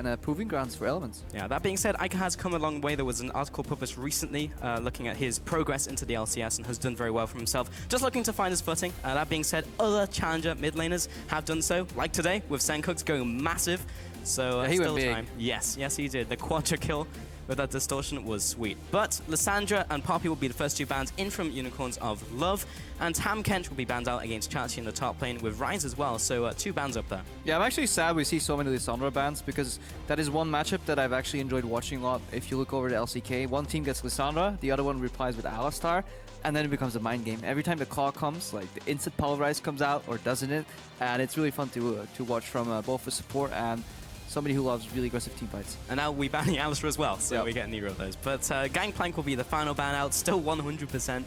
and a proving grounds for Elements. Yeah, that being said, Eika has come a long way. There was an article published recently looking at his progress into the LCS and has done very well for himself. Just looking to find his footing. That being said, other challenger mid laners have done so, like today with Sencooks going massive. So he still went big. time. Yes, he did. The quadra kill with that distortion was sweet. But Lissandra and Poppy will be the first two bans in from Unicorns of Love, and Tam Kench will be banned out against Chachi in the top lane with Rise as well, so two bans up there. Yeah, I'm actually sad we see so many Lissandra bans, because that is one matchup that I've actually enjoyed watching a lot. If you look over to LCK, one team gets Lissandra, the other one replies with Alistar, and then it becomes a mind game. Every time the call comes, like the instant Pulverize comes out, or doesn't it? And it's really fun to watch from both a support and somebody who loves really aggressive team fights. And now we ban the Alistar as well, so we get neither of those. But Gangplank will be the final ban out, still 100%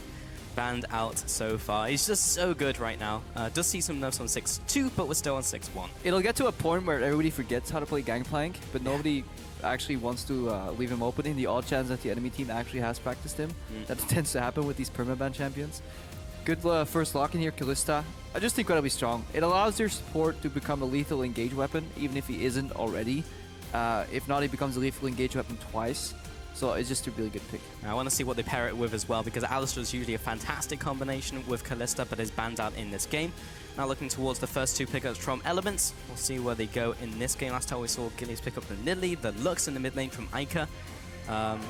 banned out so far. He's just so good right now. Does see some nerfs on 6-2, but we're still on 6-1. It'll get to a point where everybody forgets how to play Gangplank, but nobody actually wants to leave him open in the odd chance that the enemy team actually has practiced him. That tends to happen with these permaban champions. Good first lock in here, Kalista. I just think incredibly strong. It allows your support to become a lethal engage weapon, even if he isn't already. If not, he becomes a lethal engage weapon twice. So it's just a really good pick. I want to see what they pair it with as well, because Alistar is usually a fantastic combination with Kalista, but is banned out in this game. Now looking towards the first two pickups from Elements. We'll see where they go in this game. Last time we saw Gilius pick up the Nidalee, the Lux in the mid lane from Eika.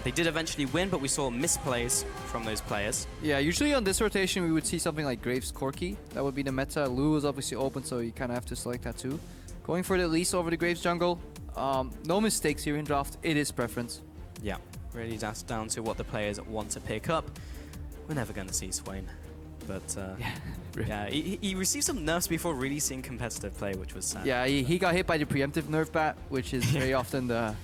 They did eventually win, but we saw misplays from those players. Yeah, usually on this rotation we would see something like Graves Corki. That would be the meta. Lulu is obviously open, so you kind of have to select that too. Going for the Elise over the Graves jungle. No mistakes here in draft. It is preference. Yeah, really that's down to what the players want to pick up. We're never going to see Swain. But yeah, he received some nerfs before really seeing competitive play, which was sad. Yeah, he got hit by the preemptive nerf bat, which is very often the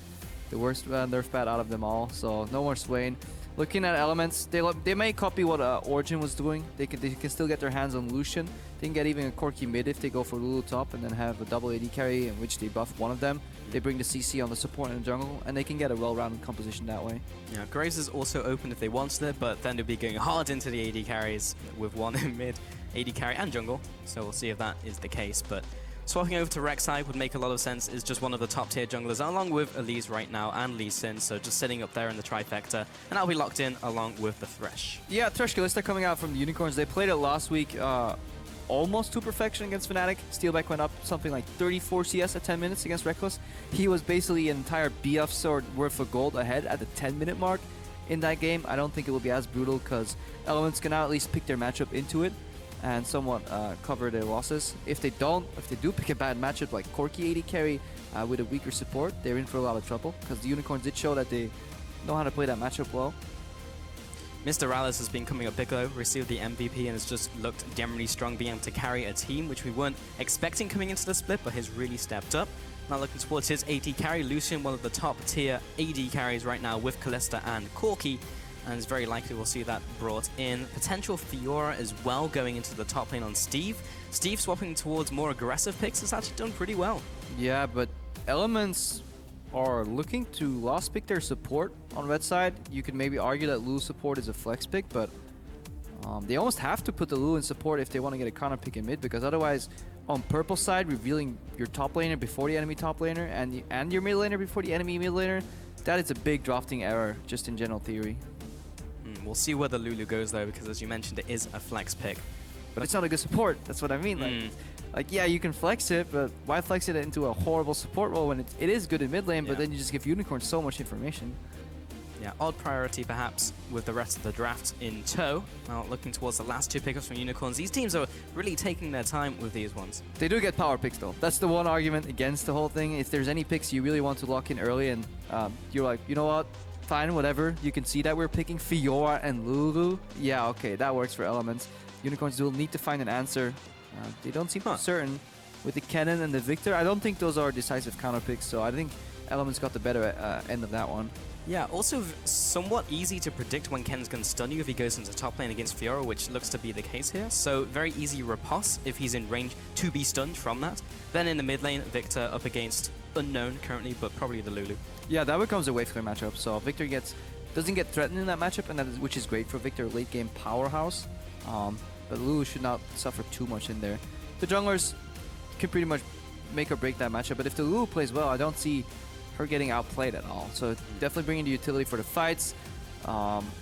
worst nerf bat out of them all. So no more Swain. Looking at Elements, they may copy what Origin was doing. They can still get their hands on Lucian. They can get even a Corki mid if they go for Lulu top and then have a double AD carry in which they buff one of them. They bring the CC on the support and the jungle, and they can get a well-rounded composition that way. Yeah, Graves is also open if they wanted it, but then they'll be going hard into the AD carries with one in mid, AD carry and jungle. So we'll see if that is the case. But swapping over to Rek'Sai would make a lot of sense. Is just one of the top tier junglers along with Elise right now and Lee Sin, so just sitting up there in the trifecta, and that'll be locked in along with the Thresh. Yeah, Thresh Kalista coming out from the Unicorns. They played it last week almost to perfection against Fnatic. Steelback went up something like 34 CS at 10 minutes against Reckless. He was basically an entire BF sword worth of gold ahead at the 10-minute mark in that game. I don't think it will be as brutal because Elements can now at least pick their matchup into it and somewhat cover their losses. If they do pick a bad matchup like Corki AD carry with a weaker support, they're in for a lot of trouble because the Unicorns did show that they know how to play that matchup well. MrRallez has been coming up big though, received the MVP and has just looked generally strong, being able to carry a team, which we weren't expecting coming into the split, but has really stepped up. Now looking towards his AD carry, Lucian, one of the top tier AD carries right now with Kalista and Corki, and it's very likely we'll see that brought in. Potential Fiora as well going into the top lane on Steve. Steve swapping towards more aggressive picks has actually done pretty well. Yeah, but Elements are looking to last pick their support on red side. You could maybe argue that Lulu support is a flex pick, but they almost have to put the Lulu in support if they want to get a counter pick in mid, because otherwise on purple side, revealing your top laner before the enemy top laner and your mid laner before the enemy mid laner, that is a big drafting error just in general theory. We'll see where the Lulu goes though, because as you mentioned, it is a flex pick. But it's not a good support, that's what I mean. Like, yeah, you can flex it, but why flex it into a horrible support role when it is good in mid lane, but then you just give Unicorn so much information. Yeah, odd priority perhaps with the rest of the draft in tow. Now looking towards the last two pickups from Unicorns, these teams are really taking their time with these ones. They do get power picks though. That's the one argument against the whole thing. If there's any picks you really want to lock in early and you're like, you know what, fine, whatever. You can see that we're picking Fiora and Lulu. Yeah, okay, that works for Elements. Unicorns will need to find an answer. They don't seem certain. With the Kennen and the Viktor, I don't think those are decisive counter picks, so I think Elements got the better end of that one. Yeah, also somewhat easy to predict when Kennen's going to stun you if he goes into top lane against Fiora, which looks to be the case here. So very easy riposte if he's in range to be stunned from that. Then in the mid lane, Viktor up against Unknown currently, but probably the Lulu. Yeah, that becomes a wave clear matchup, so Viktor doesn't get threatened in that matchup, and which is great for Viktor, late game powerhouse. But Lulu should not suffer too much in there. The junglers can pretty much make or break that matchup, but if the Lulu plays well, I don't see her getting outplayed at all. So definitely bringing the utility for the fights.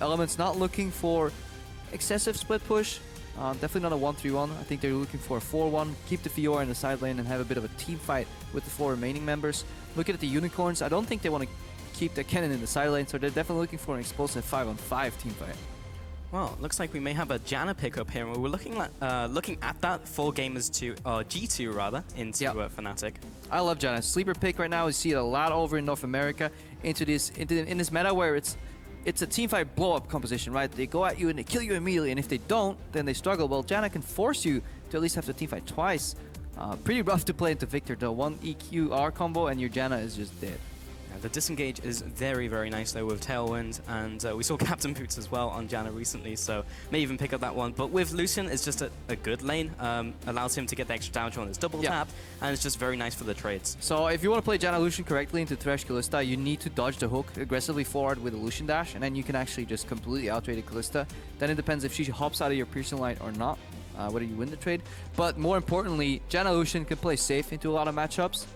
Element's not looking for excessive split push. Definitely not a 1-3-1. I think they're looking for a 4-1, keep the Fiora in the side lane and have a bit of a team fight with the 4 remaining members. Looking at the Unicorns, I don't think they want to keep the Kennen in the side lane, so they're definitely looking for an explosive 5-on-5 team fight. Well, looks like we may have a Janna pickup here, and we're looking at that 4 gamers to G2 rather into Fnatic. I love Janna. Sleeper pick right now. We see it a lot over in North America in this meta where it's a team fight blow up composition, right? They go at you and they kill you immediately, and if they don't, then they struggle. Well, Janna can force you to at least have to team fight twice. Pretty rough to play into Viktor though. 1 EQR combo and your Janna is just dead. The disengage is very, very nice though with Tailwind, and we saw Captain Boots as well on Janna recently, so may even pick up that one. But with Lucian, it's just a good lane, allows him to get the extra damage on his double tap, and it's just very nice for the trades. So if you want to play Janna Lucian correctly into Thresh Kalista, you need to dodge the hook aggressively forward with a Lucian dash, and then you can actually just completely outrade a Kalista. Then it depends if she hops out of your piercing line or not, whether you win the trade. But more importantly, Janna Lucian can play safe into a lot of matchups.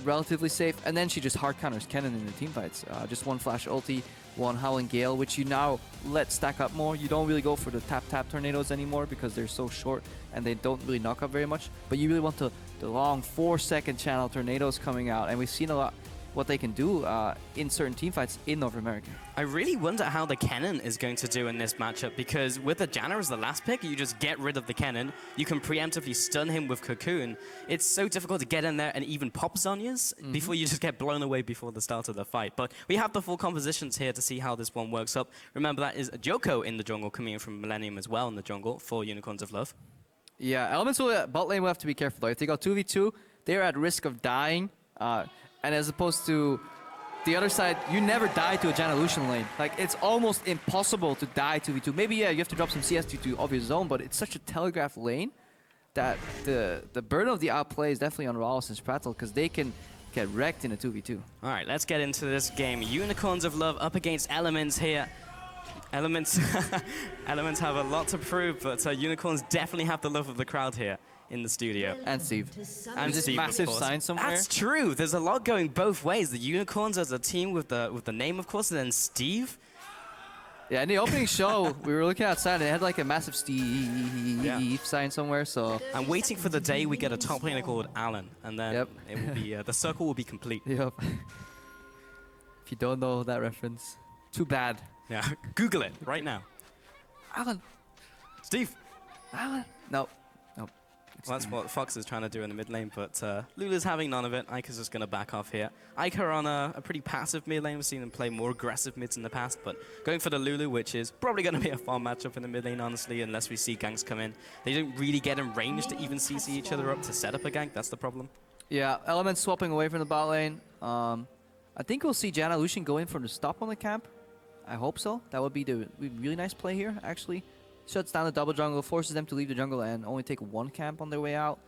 Relatively safe, and then she just hard counters Kennen in the team fights. Just 1 flash ulti, 1 Howling Gale, which you now let stack up more. You don't really go for the tap tornadoes anymore because they're so short and they don't really knock up very much. But you really want the long 4-second channel tornadoes coming out, and we've seen a lot what they can do in certain team fights in North America. I really wonder how the Kennen is going to do in this matchup, because with the Janna as the last pick, you just get rid of the Kennen. You can preemptively stun him with Cocoon. It's so difficult to get in there and even pop Zhonya's before you just get blown away before the start of the fight. But we have the full compositions here to see how this one works up. Remember, that is Djoko in the jungle, coming in from Millennium as well in the jungle for Unicorns of Love. Yeah, Elements bot lane will have to be careful though. If they go 2v2, they're at risk of dying. And as opposed to the other side, you never die to a Janna Lucian lane. Like, it's almost impossible to die 2v2. Maybe, yeah, you have to drop some CS to obvious zone, but it's such a telegraphed lane that the burden of the outplay is definitely on MrRallez and Sprattel, because they can get wrecked in a 2v2. All right, let's get into this game. Unicorns of Love up against Elements here. Elements have a lot to prove, but Unicorns definitely have the love of the crowd here in the studio. And Steve. And this Steve, massive sign somewhere. That's true. There's a lot going both ways. The Unicorns as a team with the name, of course, and then Steve. Yeah, in the opening show, we were looking outside and it had like a massive Steve sign somewhere, so... I'm waiting for the day we get a top laner called Alan, and then it will be, the circle will be complete. Yep. If you don't know that reference, too bad. Yeah, Google it right now. Alan. Steve. Alan. No. Well, that's what Fox is trying to do in the mid lane, but Lulu's having none of it. Eika's just going to back off here. Eika are on a pretty passive mid lane. We've seen them play more aggressive mids in the past, but going for the Lulu, which is probably going to be a fun matchup in the mid lane, honestly, unless we see ganks come in. They don't really get in range to even CC each other up to set up a gank. That's the problem. Yeah, Elements swapping away from the bot lane. I think we'll see Janna Lucian go in for the stop on the camp. I hope so. That would be the really nice play here, actually. Shuts down the double jungle, forces them to leave the jungle and only take 1 camp on their way out.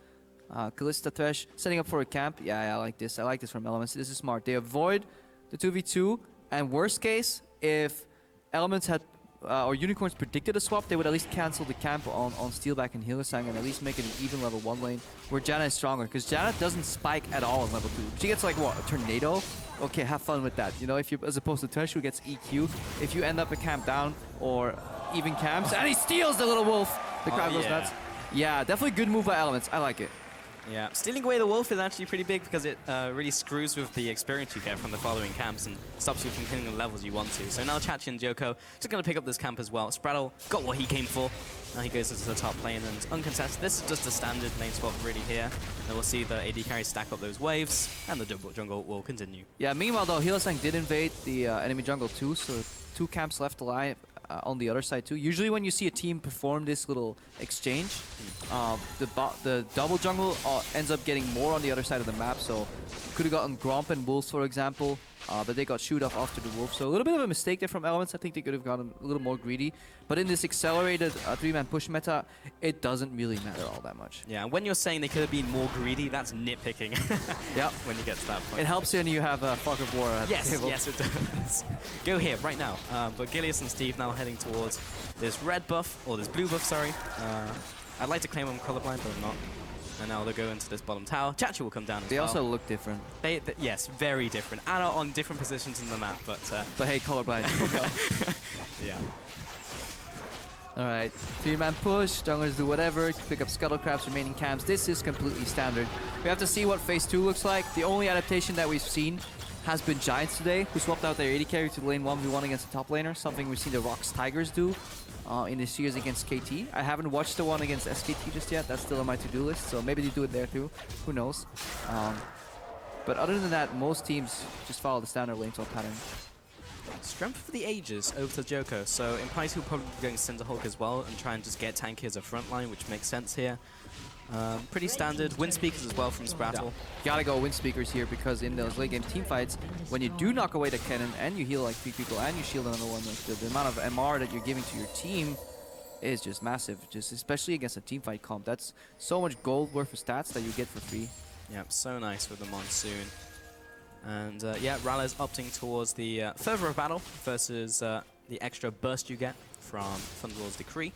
Kalista Thresh setting up for a camp. Yeah, I like this. I like this from Elements. This is smart. They avoid the 2v2, and worst case, if Elements had or Unicorns predicted a swap, they would at least cancel the camp on Steelback and Hylissang and at least make it an even level 1 lane where Janna is stronger, because Janna doesn't spike at all in level 2. She gets like, what, a tornado? Okay, have fun with that. You know, if you, as opposed to Thresh, who gets EQ, if you end up a camp down or even camps, and he steals the little wolf, the crowd goes nuts. Yeah, definitely good move by Elements. I like it. Yeah, stealing away the wolf is actually pretty big because it really screws with the experience you get from the following camps and stops you from hitting the levels you want to. So now Chachi and Djoko just going to pick up this camp as well. Sprattel got what he came for. Now he goes into the top lane and uncontested. This is just a standard lane swap really here. And we'll see the AD carry stack up those waves and the jungle will continue. Yeah, meanwhile though, Hylissang did invade the enemy jungle too, so 2 camps left alive. On the other side too. Usually when you see a team perform this little exchange, the double jungle ends up getting more on the other side of the map, so could have gotten Gromp and Wolves, for example, but they got shoot off after the Wolf. So a little bit of a mistake there from Elements. I think they could have gotten a little more greedy. But in this accelerated 3-man push meta, it doesn't really matter all that much. Yeah, when you're saying they could have been more greedy, that's nitpicking. Yep. When you get to that point. It helps when you have a Fog of War at the table. Yes, it does. Go here, right now. But Gilius and Steve now heading towards this red buff, or this blue buff, sorry. I'd like to claim I'm colorblind, but I'm not. And now they'll go into this bottom tower. Chachi will come down as They well. also look different. Yes, very different. And are on different positions in the map, but hey, colorblind. yeah. Alright, 3-man push, junglers do whatever, pick up Scuttlecrabs, remaining camps. This is completely standard. We have to see what phase 2 looks like. The only adaptation that we've seen has been Giants today, who swapped out their AD carry to lane 1v1 against the top laner, something we've seen the Rocks Tigers do in the series against KT. I haven't watched the one against SKT just yet, that's still on my to-do list, so maybe they do it there too, who knows. But other than that, most teams just follow the standard lane swap pattern. Strength for the ages over to Djoko, so implies he'll probably be going Cinder Hulk as well and try and just get tanky as a front line, which makes sense here. Pretty standard. Wind speakers as well from Sprattel. Yeah. Gotta go wind speakers here because in those late game team fights, when you do knock away the Kennen and you heal like 3 people and you shield another one, like the amount of MR that you're giving to your team is just massive. Just especially against a team fight comp. That's so much gold worth of stats that you get for free. Yep, so nice with the Monsoon. And yeah, MrRallez opting towards the further of battle versus the extra burst you get from Thunderlord's Decree.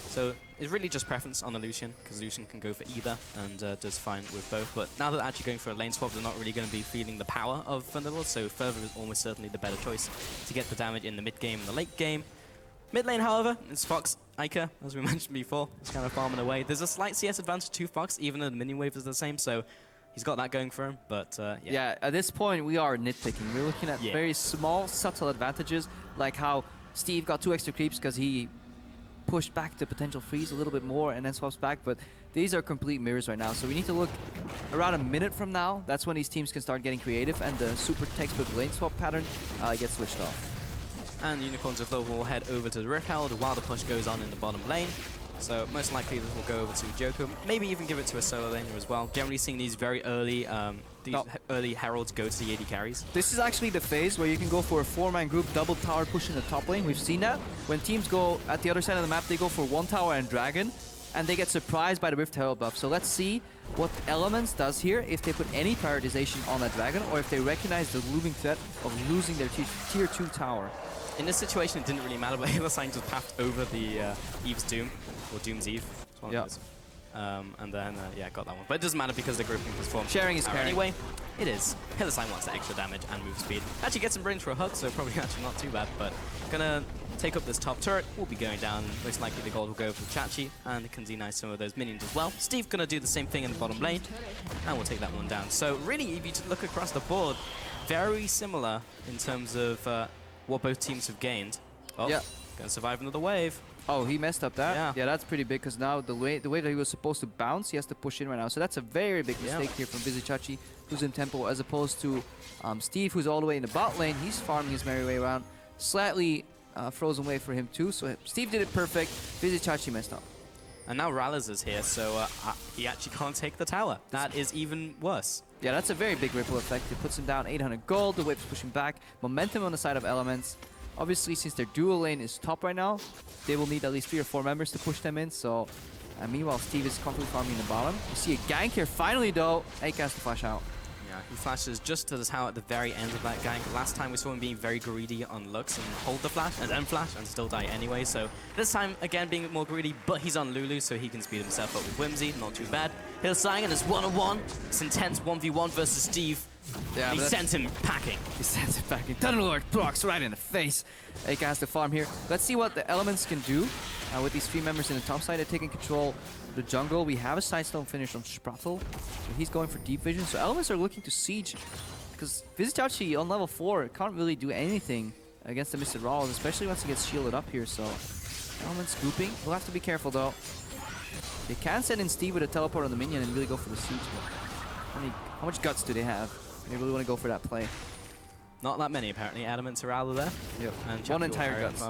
So it's really just preference on the Lucian, because Lucian can go for either and does fine with both. But now that they're actually going for a lane swap, they're not really going to be feeling the power of Thunderlord, so further is almost certainly the better choice to get the damage in the mid game and the late game. Mid lane, however, is Fox Eika, as we mentioned before. He's kind of farming away. There's a slight CS advantage to Fox, even though the minion wave is the same, so he's got that going for him, but yeah, at this point we are nitpicking. We're looking at very small, subtle advantages, like how Steve got 2 extra creeps because he pushed back the potential freeze a little bit more and then swaps back, but these are complete mirrors right now. So we need to look around a minute from now. That's when these teams can start getting creative and the super textbook lane swap pattern gets switched off. And Unicorns of Love will head over to the Rift Herald while the push goes on in the bottom lane. So most likely this will go over to Djoko, maybe even give it to a solo laner as well. Generally seeing these very early early heralds go to the AD carries. This is actually the phase where you can go for a 4-man group double tower push in the top lane. We've seen that. When teams go at the other side of the map, they go for 1 tower and dragon, and they get surprised by the Rift Herald buff. So let's see what Elements does here, if they put any prioritization on that dragon, or if they recognize the looming threat of losing their tier 2 tower. In this situation, it didn't really matter, but Hylissang just pathed over the Eve's Doom, or Doom's Eve. Yeah. And then, yeah, got that one. But it doesn't matter because the grouping was formed. Sharing is caring. Anyway, it is. Hylissang wants the extra damage and move speed. Actually gets some range for a hug, so probably actually not too bad. But gonna take up this top turret. We'll be going down. Most likely the gold will go for Chachi, and can deny some of those minions as well. Steve gonna do the same thing in the bottom lane, and we'll take that one down. So really, if you look across the board, very similar in terms of what both teams have gained. Oh, yeah. Gonna survive another wave. Oh, he messed up that? Yeah. Yeah, that's pretty big, because now the way that he was supposed to bounce, he has to push in right now. So that's a very big mistake here from Vizicsacsi, who's in tempo, as opposed to Steve, who's all the way in the bot lane. He's farming his merry way around. Slightly frozen wave for him too, so Steve did it perfect. Vizicsacsi messed up. And now MrRallez is here, so he actually can't take the tower. That is even worse. Yeah, that's a very big ripple effect. It puts him down 800 gold, the wave's pushing back. Momentum on the side of Elements. Obviously, since their dual lane is top right now, they will need at least 3 or 4 members to push them in, so... meanwhile, Steve is constantly farming in the bottom. You see a gank here, finally though, Eika has to flash out. Yeah, he flashes just to the tower at the very end of that gank. Last time we saw him being very greedy on Lux and hold the flash, and then flash, and still die anyway, so... This time, again, being more greedy, but he's on Lulu, so he can speed himself up with Whimsy, not too bad. Hylissang, and it's 1-on-1. It's intense 1v1 versus Steve. Yeah, he sent him packing. He sends it packing. Thunderlord blocks right in the face. Eika has to farm here. Let's see what the Elements can do with these 3 members in the top side. They're taking control of the jungle. We have a sidestone finish on Sprattel. So he's going for deep vision. So Elements are looking to siege, because Vizicsacsi on level 4 can't really do anything against the MrRallez, especially once he gets shielded up here. So Elements grouping. We'll have to be careful though. They can send in Steve with a teleport on the minion and really go for the siege. How much guts do they have? They really want to go for that play. Not that many, apparently. Adam and Terrell are there. Yep. And one entire guts.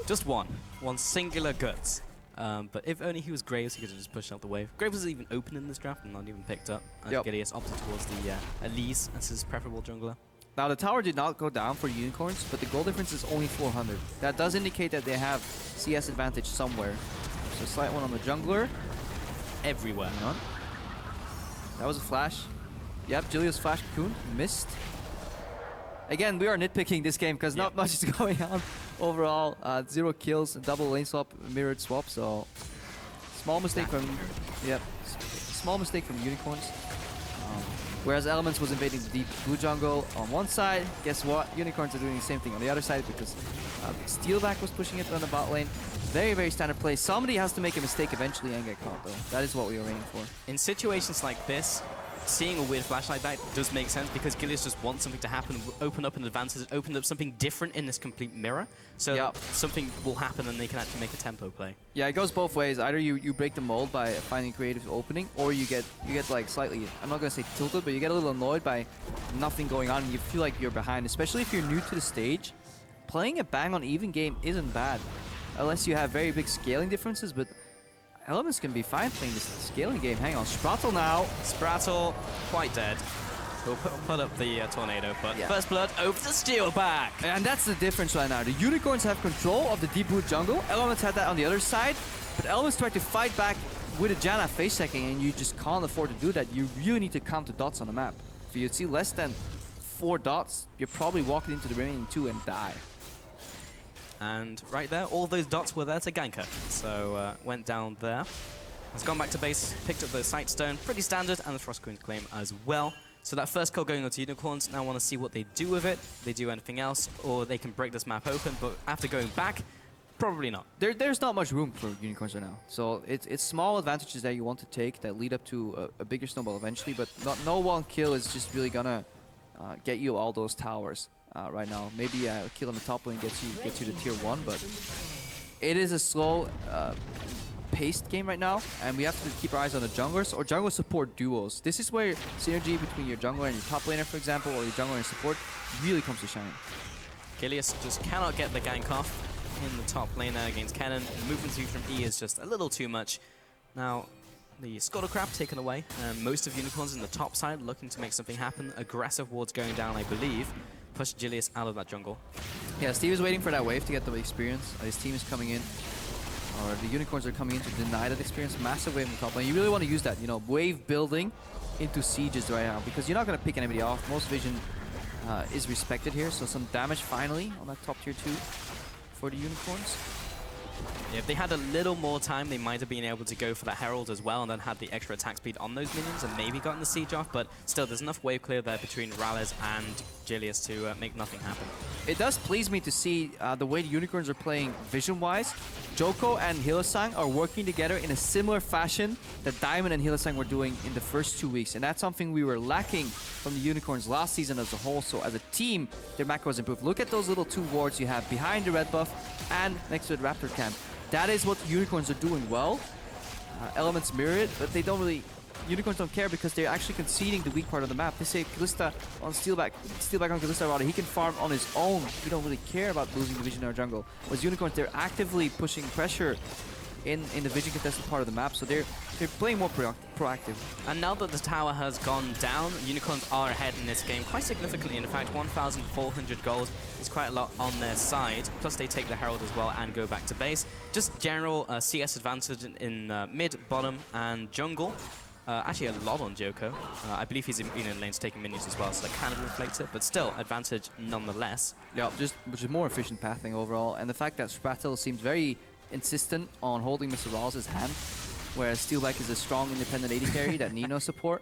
Just one. One singular guts. But if only he was Graves, he could have just pushed out the wave. Graves was even open in this draft and not even picked up. And Gilius opted towards the Elise as his preferable jungler. Now, the tower did not go down for Unicorns, but the goal difference is only 400. That does indicate that they have CS advantage somewhere. So slight one on the jungler. Everywhere. None. That was a flash. Yep, Gilius flash cocoon. Missed. Again, we are nitpicking this game because not much is going on overall. 0 kills, double lane swap, mirrored swap, so small mistake from... Yep. small mistake from Unicorns. Whereas Elements was invading the deep blue jungle on one side, guess what? Unicorns are doing the same thing on the other side because Steelback was pushing it on the bot lane. Very, very standard play. Somebody has to make a mistake eventually and get caught, though. That is what we were aiming for. In situations like this, seeing a weird flash like that does make sense because Gilius just wants something to happen, open up an advantage, open up something different in this complete mirror. So something will happen and they can actually make a tempo play. Yeah, it goes both ways. Either you break the mold by finding a creative opening, or you get like slightly, I'm not gonna say tilted, but you get a little annoyed by nothing going on and you feel like you're behind, especially if you're new to the stage. Playing a bang on even game isn't bad, unless you have very big scaling differences, but Elements can be fine playing this scaling game. Hang on, Sprattel now. Sprattel, quite dead. We'll put up the tornado, but first blood over to Steelback. And that's the difference right now. The Unicorns have control of the deep blue jungle. Elements had that on the other side, but Elements tried to fight back with a Janna face checking, and you just can't afford to do that. You really need to count the dots on the map. If you see less than 4 dots, you're probably walking into the remaining 2 and die. And right there, all those dots were there to gank her. So went down there. Has gone back to base, picked up the Sightstone, pretty standard, and the Frost Queen's Claim as well. So that first kill going on to Unicorns, now want to see what they do with it. If they do anything else, or they can break this map open, but after going back, probably not. There's not much room for Unicorns right now. So it's small advantages that you want to take that lead up to a bigger snowball eventually, but no one kill is just really gonna get you all those towers. Right now, maybe a kill on the top lane gets you to tier 1, but it is a slow paced game right now, and we have to keep our eyes on the junglers or jungle support duos. This is where synergy between your jungler and your top laner, for example, or your jungler and support really comes to shine. Gilius just cannot get the gank off in the top laner against Kennen. The movement speed from E is just a little too much. Now, the Scuttlecrab taken away, and most of Unicorns in the top side looking to make something happen. Aggressive wards going down, I believe. Push Gilius out of that jungle. Yeah, Steve is waiting for that wave to get the experience. His team is coming in, or the Unicorns are coming in to deny that experience. Massive wave in the top lane. You really want to use that, you know, wave building into sieges right now, because you're not going to pick anybody off. Most vision is respected here, so some damage finally on that top tier 2 for the Unicorns. If they had a little more time, they might have been able to go for that Herald as well and then had the extra attack speed on those minions and maybe gotten the siege off, but still there's enough wave clear there between MrRallez and Gilius to make nothing happen. It does please me to see the way the Unicorns are playing vision-wise. Djoko and Hylissang are working together in a similar fashion that Diamond and Hylissang were doing in the first 2 weeks, and that's something we were lacking from the Unicorns last season as a whole. So as a team, their macro has improved. Look at those little 2 wards you have behind the red buff and next to the Raptor camp. That is what the Unicorns are doing well. Elements mirror it, but they don't really... Unicorns don't care because they're actually conceding the weak part of the map. They say Kalista on Steelback on Kalista rather. He can farm on his own. We don't really care about losing the vision in our jungle. Whereas Unicorns, they're actively pushing pressure in the vision contested part of the map, so they're playing more proactive. And now that the tower has gone down, Unicorns are ahead in this game quite significantly. In fact, 1,400 gold is quite a lot on their side. Plus they take the Herald as well and go back to base. Just general CS advantage in mid, bottom, and jungle. Actually a lot on Djoko. I believe he's been in lanes taking minions as well, so that kind of reflects it, but still advantage nonetheless. Yeah, which is more efficient pathing overall, and the fact that Sprattel seems very insistent on holding MrRallez' hand, whereas Steelback is a strong independent AD carry that need no support.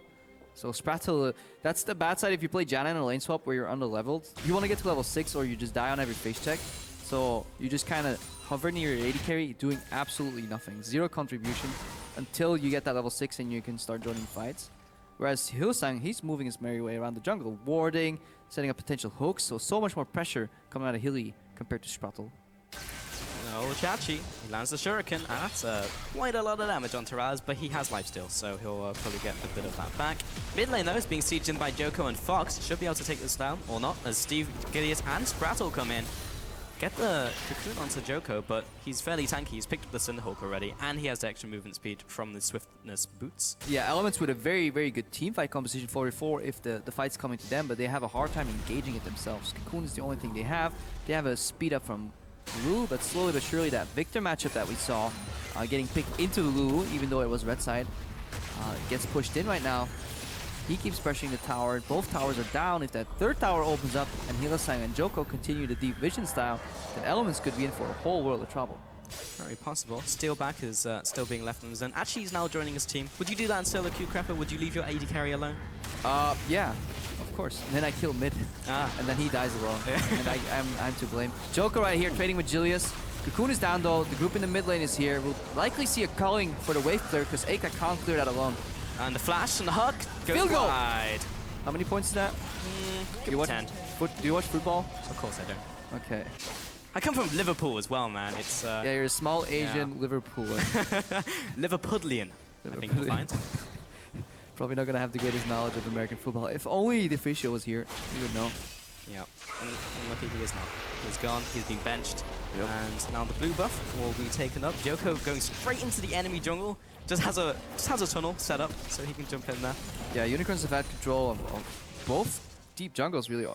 So Sprattel, that's the bad side if you play Janna in a lane swap where you're under-leveled. You want to get to level 6 or you just die on every face check. So you just kind of hover near your AD carry, doing absolutely nothing. 0 contribution until you get that level 6 and you can start joining fights. Whereas Hylissang, he's moving his merry way around the jungle, warding, setting up potential hooks, so much more pressure coming out of Hilly compared to Sprattel. Oh, Chachi, he lands the Shuriken, and that's quite a lot of damage on MrRallez, but he has lifesteal, so he'll probably get a bit of that back. Mid lane though is being sieged in by Djoko and Fox. Should be able to take this down, or not, as Steve, Gilius and Sprattel come in. Get the cocoon onto Djoko, but he's fairly tanky. He's picked up the Cinderhawk already, and he has the extra movement speed from the swiftness boots. Yeah, Elements with a very, very good teamfight composition 4v4 if the fight's coming to them, but they have a hard time engaging it themselves. Cocoon is the only thing they have. They have a speed up from Lulu, but slowly but surely that Viktor matchup that we saw getting picked into Lulu, even though it was red side, gets pushed in right now. He keeps pressuring the tower. Both towers are down. If that third tower opens up and Hylissang and Djoko continue the deep vision style, then Elements could be in for a whole world of trouble. Very possible. Steelback is still being left on his own. Actually, he's now joining his team. Would you do that in solo queue, Krepo? Would you leave your AD carry alone? Yeah, of course. And then I kill mid, and then he dies alone. And I'm to blame. Djoko right here trading with Gilius. Cocoon is down though. The group in the mid lane is here. We'll likely see a culling for the wave clear because Eika can't clear that alone. And the flash and the hook goes Field goal! wide. How many points is that? Do you watch 10. Do you watch football? Of course I don't. Okay. I come from Liverpool as well, man. It's yeah, you're a small Asian Liverpooler. Liverpudlian, I think you'll find. Probably not gonna have the greatest knowledge of American football. If only the official was here, you would know. Yeah, and lucky he is not. He's gone, he's been benched, Yep. and now the blue buff will be taken up. Djoko going straight into the enemy jungle, just has a tunnel set up so he can jump in there. Yeah, Unicorns have had control of both deep jungles really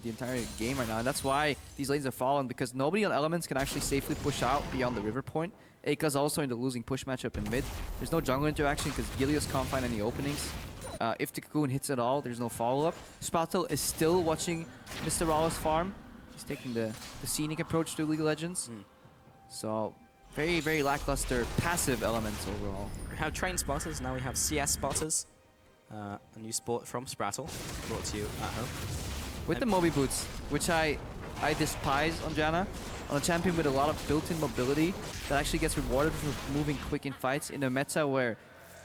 the entire game right now, and that's why these lanes are fallen, because nobody on Elements can actually safely push out beyond the river point. Eika's also in the losing push matchup in mid. There's no jungle interaction because Gilius can't find any openings. If the Cocoon hits at all, there's no follow-up. Sprattel is still watching MrRallez farm. He's taking the scenic approach to League of Legends. So, very, very lackluster passive Elements overall. We have train spotters, now we have CS spotters. A new sport from Sprattel, brought to you at home. With the Moby Boots, which I despise on Janna, on a champion with a lot of built-in mobility that actually gets rewarded for moving quick in fights in a meta where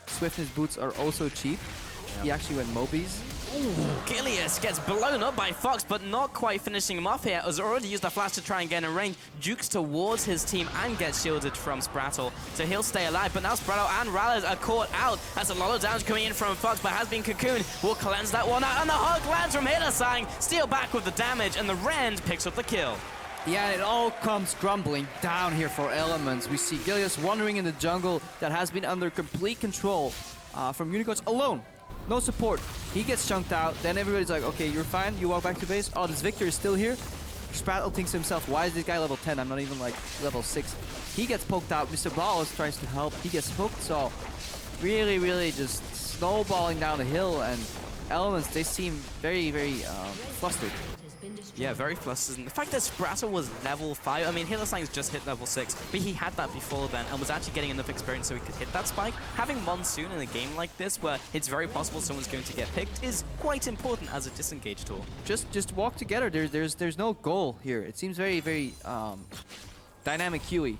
swiftness boots are also cheap. He actually went Mobies. Ooh, Gilius gets blown up by Fox, but not quite finishing him off here. Has already used the flash to try and get in range. Jukes towards his team and gets shielded from Sprattel, so he'll stay alive. But now Sprattel and MrRallez are caught out. That's a lot of damage coming in from Fox, but has been cocooned. Will cleanse that one out, and the hook lands from Hylissang. Steelback with the damage, and the Rend picks up the kill. Yeah, it all comes crumbling down here for Elements. We see Gilius wandering in the jungle that has been under complete control from Unicorns alone. No support. He gets chunked out. Then everybody's like, okay, you're fine. You walk back to base. Oh, this Viktor is still here. Sprattel thinks to himself, why is this guy level 10? I'm not even like level 6. He gets poked out. MrRallez tries to help. He gets hooked. So really, really just snowballing down the hill. And Elements, they seem very, very flustered. Yeah, very flustered. And the fact that Sprattel was level 5, I mean, Hylissang's just hit level 6, but he had that before then and was actually getting enough experience so he could hit that spike. Having Monsoon in a game like this, where it's very possible someone's going to get picked, is quite important as a disengage tool. Just walk together. There's no goal here. It seems very, very dynamic QE.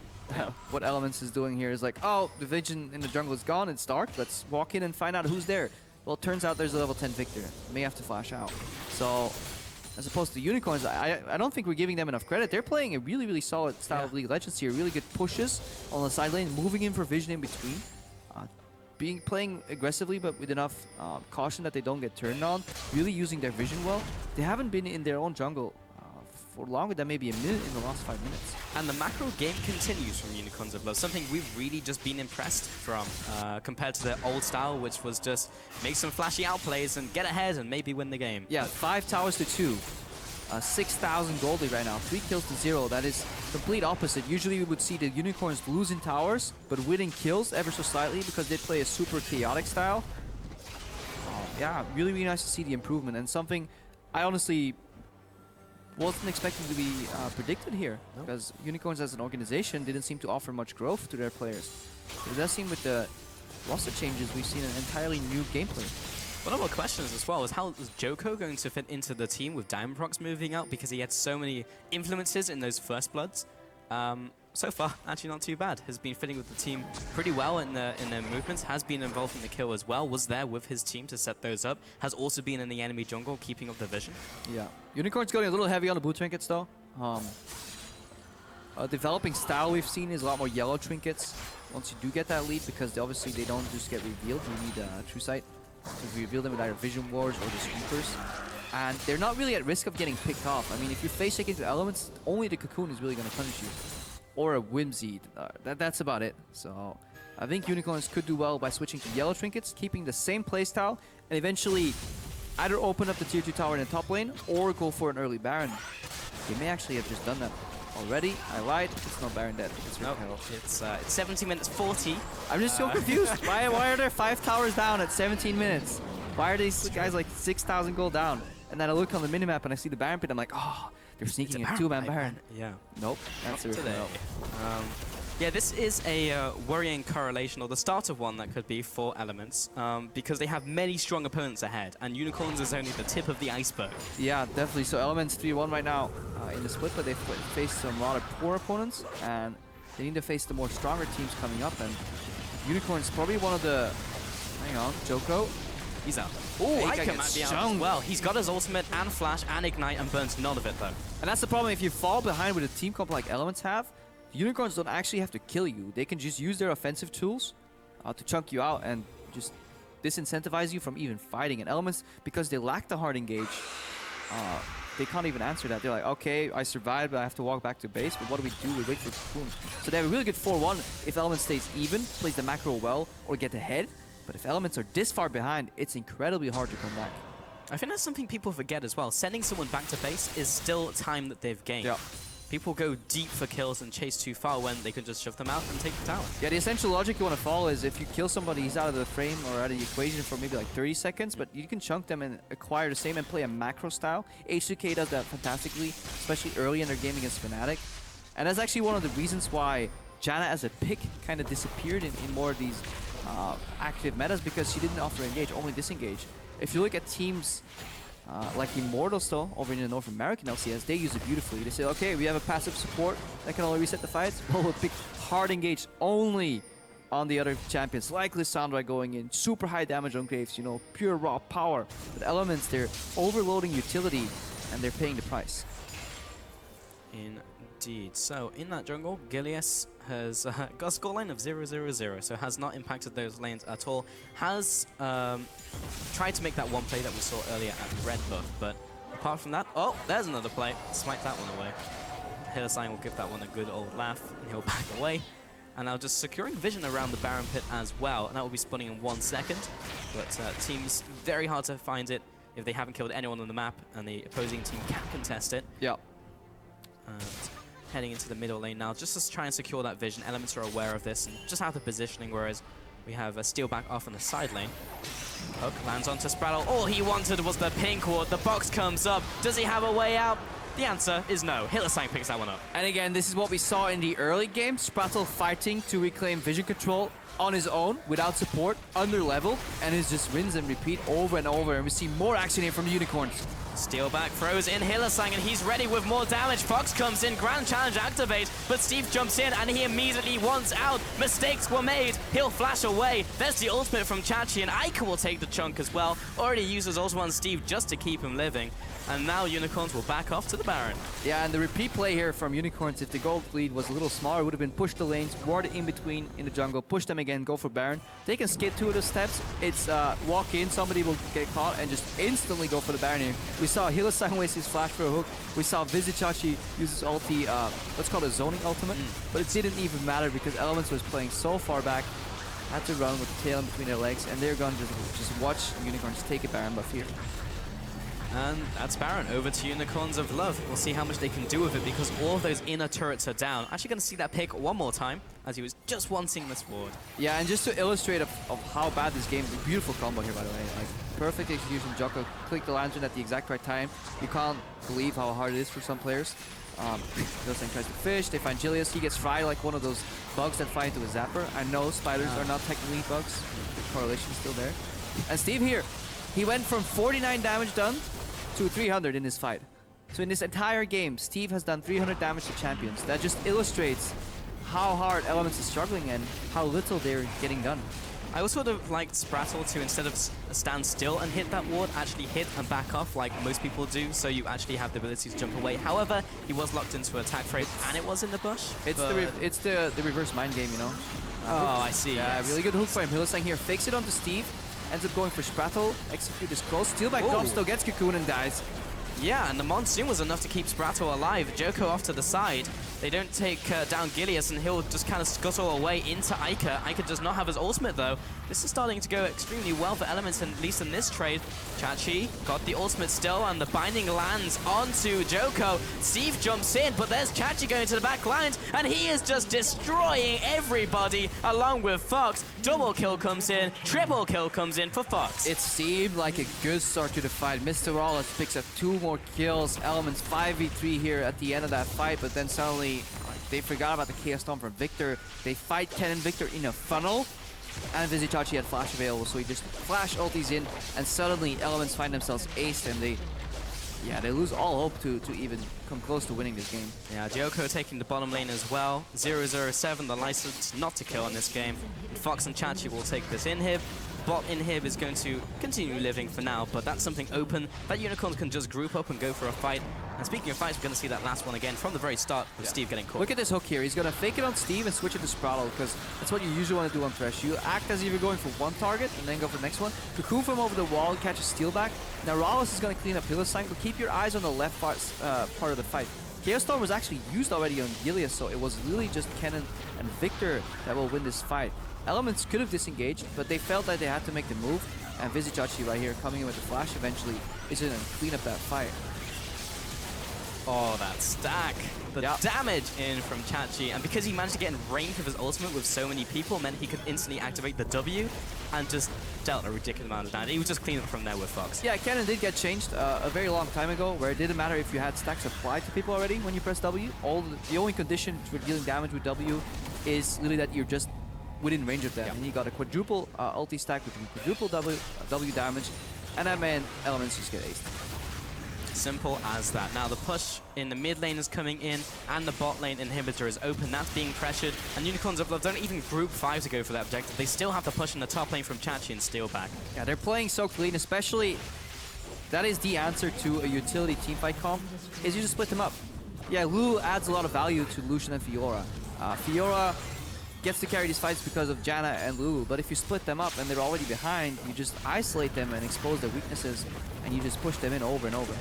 What Elements is doing here is like, oh, the vision in the jungle is gone. It's dark. Let's walk in and find out who's there. Well, it turns out there's a level 10 Viktor. May have to flash out. So, as opposed to Unicorns, I don't think we're giving them enough credit. They're playing a really, really solid style of League of Legends here. Really good pushes on the side lane, moving in for vision in between. Playing aggressively, but with enough caution that they don't get turned on. Really using their vision well. They haven't been in their own jungle for longer than maybe a minute in the last 5 minutes. And the macro game continues from Unicorns of Blood, something we've really just been impressed from compared to the old style, which was just make some flashy outplays and get ahead and maybe win the game. Yeah, 5 towers to 2. 6,000 gold lead right now, 3 kills to 0. That is complete opposite. Usually we would see the Unicorns losing towers, but winning kills ever so slightly because they play a super chaotic style. Yeah, really, really nice to see the improvement, and something I honestly wasn't expecting to be predicted here, because Unicorns as an organization didn't seem to offer much growth to their players. But it does seem with the roster changes, we've seen an entirely new gameplay. One of our questions as well is how is Djoko going to fit into the team with Diamond Prox moving out, because he had so many influences in those first bloods. So far, actually not too bad. Has been fitting with the team pretty well in their movements. Has been involved in the kill as well. Was there with his team to set those up. Has also been in the enemy jungle, keeping up the vision. Yeah, Unicorn's going a little heavy on the blue trinkets though. Developing style we've seen is a lot more yellow trinkets once you do get that lead, because obviously they don't just get revealed. You need True Sight to reveal them with either Vision Wars or the Sweepers. And they're not really at risk of getting picked off. I mean, if you face check into Elements, only the Cocoon is really going to punish you. Or a Whimsy. That's about it. So I think Unicorns could do well by switching to yellow trinkets, keeping the same playstyle, and eventually either open up the tier 2 tower in the top lane or go for an early Baron. They may actually have just done that already. I lied. It's not Baron dead. It's nope. It's 17 minutes 40. I'm just so confused. Why are there 5 towers down at 17 minutes? Why are these guys like 6,000 gold down? And then I look on the minimap and I see the Baron pit. I'm like, oh, they're sneaking a 2-man Baron. Yeah. Nope. That's Not today. Yeah, this is a worrying correlation, or the start of one that could be for Elements, because they have many strong opponents ahead, and Unicorns is only the tip of the iceberg. Yeah, definitely. So Elements 3-1 right now in the split, but they've faced some rather poor opponents, and they need to face the more stronger teams coming up, and Unicorns probably one of the... Hang on, Djoko. He's out. Oh, Eika might be out as shunned. well. He's got his ultimate and flash and ignite and burns none of it though. And that's the problem, if you fall behind with a team comp like Elements have, Unicorns don't actually have to kill you. They can just use their offensive tools to chunk you out and just disincentivize you from even fighting. And Elements, because they lack the hard engage, they can't even answer that. They're like, okay, I survived, but I have to walk back to base, but what do? We wait for Cocoon. So they have a really good 4-1 if Elements stays even, plays the macro well, or get ahead. But if Elements are this far behind, it's incredibly hard to come back. I think that's something people forget as well. Sending someone back to base is still time that they've gained. Yeah. People go deep for kills and chase too far when they could just shove them out and take the tower. Yeah, the essential logic you want to follow is if you kill somebody, he's out of the frame or out of the equation for maybe like 30 seconds, but you can chunk them and acquire the same and play a macro style. H2K does that fantastically, especially early in their game against Fnatic. And that's actually one of the reasons why Janna as a pick kind of disappeared in more of these active metas, because she didn't offer engage, only disengage. If you look at teams like Immortals though, over in the North American LCS, they use it beautifully. They say, okay, we have a passive support that can only reset the fights. Well, we'll pick hard engage only on the other champions, like Lissandra going in, super high damage on Graves, you know, pure raw power. But Elements, they're overloading utility, and they're paying the price. Indeed. So, in that jungle, Gilius has got a scoreline of 0-0-0, so has not impacted those lanes at all. Has tried to make that one play that we saw earlier at Red Buff, but apart from that, oh, there's another play. Smack that one away. Hylissang will give that one a good old laugh, and he'll back away. And now just securing vision around the Baron Pit as well, and that will be spawning in 1 second. But teams, very hard to find it if they haven't killed anyone on the map, and the opposing team can contest it. Yeah. And heading into the middle lane now, just to try and secure that vision. Elements are aware of this and just have the positioning, whereas we have a Steelback off on the side lane. Hook lands onto Sprattel. All he wanted was the pink ward. The box comes up. Does he have a way out? The answer is no. Hylissang picks that one up. And again, this is what we saw in the early game. Sprattel fighting to reclaim vision control on his own, without support, under level, and it's just rinse and repeat over and over. And we see more action here from the Unicorns. Steelback throws in Hylissang, and he's ready with more damage. Fox comes in, Grand Challenge activates, but Steve jumps in, and he immediately wants out. Mistakes were made. He'll flash away. There's the ultimate from Chachi, and Eika will take the chunk as well. Already uses ultimate on Steve just to keep him living. And now Unicorns will back off to the Baron. Yeah, and the repeat play here from Unicorns, if the gold lead was a little smaller, it would have been push the lanes, ward in between in the jungle, push them again, go for Baron. They can skip 2 of the steps. It's walk in, somebody will get caught, and just instantly go for the Baron here. We saw Hylissang waste his flash for a hook. We saw Vizicsacsi use his ulti, let's call it a zoning ultimate. But it didn't even matter because Elements was playing so far back. Had to run with the tail in between their legs, and they're going to just watch Unicorns take a Baron buff here. And that's Baron, over to Unicorns of Love. We'll see how much they can do with it because all of those inner turrets are down. Actually going to see that pick one more time as he was just wanting this ward. Yeah, and just to illustrate of how bad this game is, a beautiful combo here by the way. Like, perfect execution, Djoko clicked the lantern at the exact right time. You can't believe how hard it is for some players. Hylissang tries to fish, they find Gilius, he gets fried like one of those bugs that fly into a zapper. I know spiders are not technically bugs, the correlation is still there. And Steve here, he went from 49 damage done to 300 in this fight. So in this entire game, Steve has done 300 damage to champions. That just illustrates how hard Elements is struggling and how little they're getting done. I also would have liked Sprattel to, instead of stand still and hit that ward, actually hit and back off like most people do, so you actually have the ability to jump away. However, he was locked into attack frame and it was in the bush. It's the reverse mind game, you know? Oh, I see. Yeah, yes. Really good hook for him. Hylissang here fakes it onto Steve. Ends up going for Sprattel, execute is close. Steelback comes, still gets Cocoon and dies. Yeah, and the Monsoon was enough to keep Sprattel alive. Djoko off to the side. They don't take down Gilius, and he'll just kind of scuttle away into Eika. Eika does not have his ultimate, though. This is starting to go extremely well for Elements, and at least in this trade. Chachi got the ultimate still, and the binding lands onto Djoko. Steve jumps in, but there's Chachi going to the back lines, and he is just destroying everybody, along with Fox. Double kill comes in, triple kill comes in for Fox. It seemed like a good start to the fight. MrRallez picks up 2 more kills. Elements 5v3 here at the end of that fight, but then suddenly they forgot about the Chaos Storm from Viktor. They fight Kennen Viktor in a funnel, and Vizicsacsi had flash available, so he just flash ultis in, and suddenly Elements find themselves aced, and they lose all hope to even come close to winning this game. Yeah, Djoko taking the bottom lane as well. 007, the license not to kill in this game. Fox and Chachi will take this inhib. Bot inhib is going to continue living for now, but that's something open that Unicorns can just group up and go for a fight. And speaking of fights, we're going to see that last one again from the very start with Steve getting caught. Look at this hook here. He's going to fake it on Steve and switch it to Sprattel, because that's what you usually want to do on Thresh. You act as if you're going for one target and then go for the next one. Cocoon from over the wall, catch a Steelback. Now MrRallez is going to clean up Hylissang, but keep your eyes on the left part of the fight. Chaos Storm was actually used already on Gilius, so it was really just Kennen and Viktor that will win this fight. Elements could have disengaged, but they felt that they had to make the move, and Vizicsacsi right here coming in with the flash eventually is going to clean up that fight. Oh, that stack. The damage in from Chachi, and because he managed to get in range of his ultimate with so many people, meant he could instantly activate the W and just dealt a ridiculous amount of damage. He was just clean up from there with Fox. Yeah, Kennen did get changed a very long time ago, where it didn't matter if you had stacks applied to people already when you press W. The only condition for dealing damage with W is literally that you're just within range of them. And he got a quadruple ulti stack with quadruple W damage, and that man Elements just get aced. Simple as that. Now the push in the mid lane is coming in, and the bot lane inhibitor is open. That's being pressured, and Unicorns of Love don't even group 5 to go for that objective. They still have to push in the top lane from Chachi and Steelback. Yeah, they're playing so clean, especially that is the answer to a utility teamfight comp, is you just split them up. Yeah, Lulu adds a lot of value to Lucian and Fiora. Fiora gets to carry these fights because of Janna and Lulu, but if you split them up and they're already behind, you just isolate them and expose their weaknesses, and you just push them in over and over.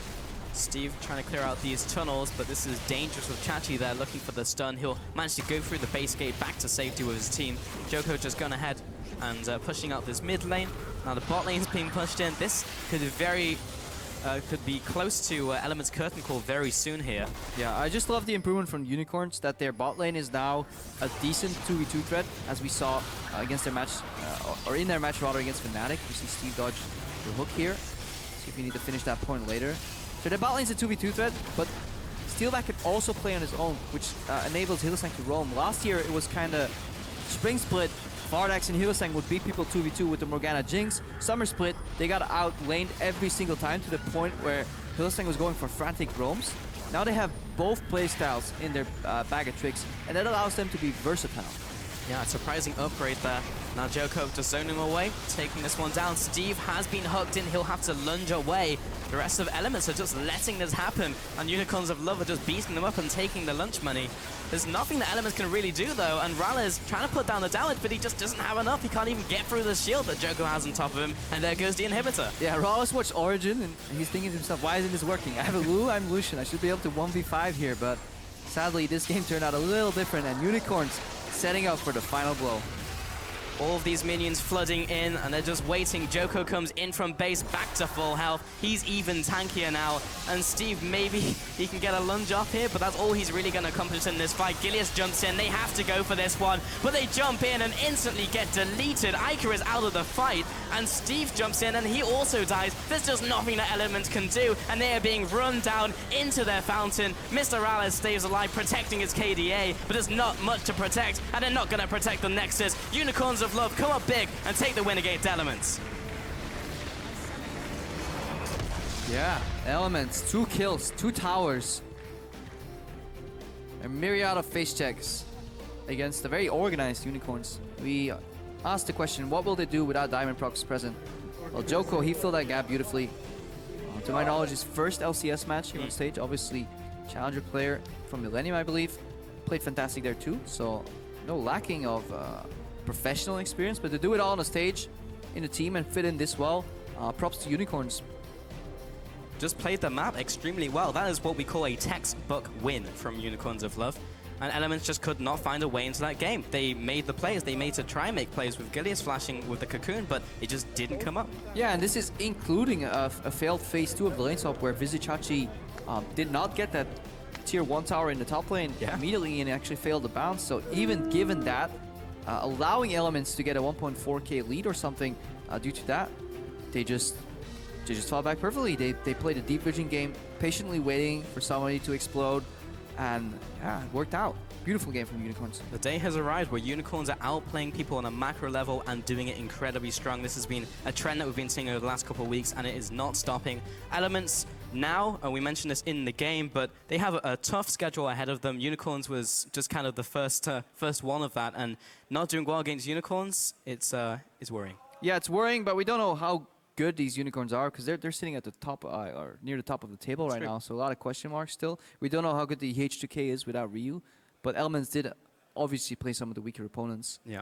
Steve trying to clear out these tunnels, but this is dangerous with Chachi there looking for the stun. He'll manage to go through the base gate back to safety with his team. Djoko just gone ahead and pushing out this mid lane. Now the bot lane's being pushed in. This could be close to Element's curtain call very soon here. Yeah, I just love the improvement from Unicorns, that their bot lane is now a decent 2v2 threat, as we saw against their match, or in their match rather, against Fnatic. You see Steve dodge the hook here. See if you need to finish that point later. So their bot lane's a 2v2 threat, but Steelback can also play on his own, which enables Hylissang to roam. Last year, it was kind of spring split. Vardax and Hylissang would beat people 2v2 with the Morgana Jinx. Summer split, they got outlaned every single time to the point where Hylissang was going for frantic roams. Now they have both playstyles in their bag of tricks, and that allows them to be versatile. Yeah, a surprising upgrade there. Now Djoko just zoning away, taking this one down. Steve has been hooked in, he'll have to lunge away. The rest of Elements are just letting this happen, and Unicorns of Love are just beating them up and taking the lunch money. There's nothing that Elements can really do though, and MrRallez trying to put down the damage, but he just doesn't have enough. He can't even get through the shield that Djoko has on top of him, and there goes the inhibitor. Yeah, MrRallez watched Origin, and he's thinking to himself, why isn't this working? I have a Lulu, I'm Lucian, I should be able to 1v5 here, but sadly this game turned out a little different, and Unicorns setting up for the final blow. All of these minions flooding in, and they're just waiting. Djoko comes in from base, back to full health. He's even tankier now, and Steve, maybe he can get a lunge off here, but that's all he's really going to accomplish in this fight. Gilius jumps in. They have to go for this one, but they jump in and instantly get deleted. Eika is out of the fight, and Steve jumps in, and he also dies. There's just nothing that Element can do, and they are being run down into their fountain. MrRallez stays alive, protecting his KDA, but there's not much to protect, and they're not going to protect the Nexus. Unicorns of Love come up big and take the win against Elements. Yeah, Elements, 2 kills, 2 towers. A myriad of face checks against the very organized Unicorns. We asked the question, what will they do without Diamond Procs present? Well, Djoko, he filled that gap beautifully. To my knowledge, his first LCS match here on stage, obviously challenger player from Millennium, I believe. Played fantastic there too, so no lacking of professional experience, but to do it all on a stage in a team and fit in this well, props to Unicorns. Just played the map extremely well. That is what we call a textbook win from Unicorns of Love. And Elements just could not find a way into that game. They made the plays. They made to try and make plays with Gilius flashing with the cocoon, but it just didn't come up. Yeah, and this is including a failed phase 2 of the lane swap where Vizicsacsi did not get that tier 1 tower in the top lane immediately and actually failed to bounce. So even given that, allowing Elements to get a 1.4k lead or something due to that, they just fought back perfectly. They played a deep vision game, patiently waiting for somebody to explode, And yeah, it worked out. Beautiful game from Unicorns. The day has arrived where Unicorns are outplaying people on a macro level and doing it incredibly strong. This has been a trend that we've been seeing over the last couple of weeks, and it is not stopping. Elements now, and we mentioned this in the game, but they have a tough schedule ahead of them. Unicorns was just kind of the first one of that, and not doing well against Unicorns, it's worrying. Yeah, it's worrying, but we don't know how good these Unicorns are because they're sitting at the top or near the top of the table right now. So a lot of question marks still. We don't know how good the H2K is without Ryu, but Elements did obviously play some of the weaker opponents. Yeah.